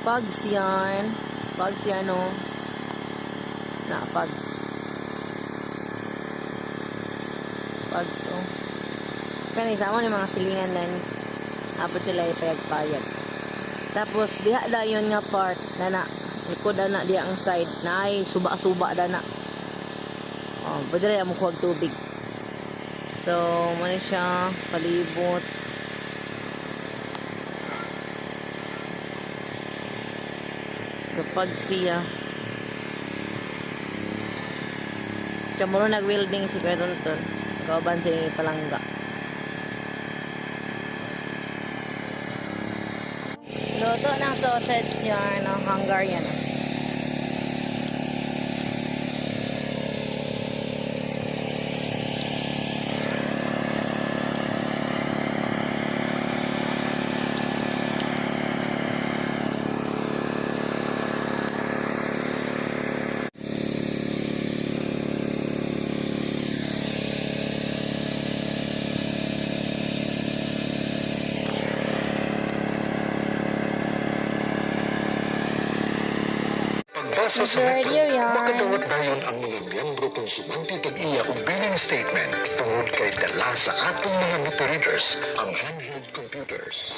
Pugs yan. Pugs yan, oh. Na, pugs. Pugs, oh. Kani, sa mo ni mga silingan lang. Apot sila ipayag-payag. Tapos, diha da yun nga part. Na, likod na diha ang side. Na ay, suba-suba da na. Oh, pwede rin mo kuwag tubig. So, muna siya, palibot. Kapag siya. Siya muna nag-welding si Kuya Tonton. Kauban si Palangga. Luto ng sausage yan, ng Hungarian. Basa sa Radio yan. makadawat dayon ang mga miyembro konsumanti tag-iya og billing statement tungod kay dala sa atong mga meter readers ang handheld computers.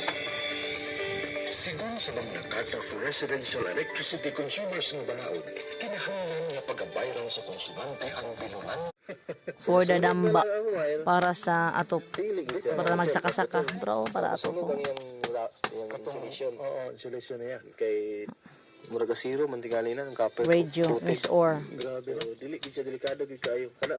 Siguro sa mga nakata for residential electricity consumers ng banaod, kinahanglan nga pagabayran sa konsumante ang binunan. For the damba. Para sa atop. Para magsaka-saka. Bro, para atop. Yung insulation. Oo, insulation niya. Kay murag zero man tingali na ng copper. Radio, Miss Or. Grabe, dili siya delikado gid kayo. Kana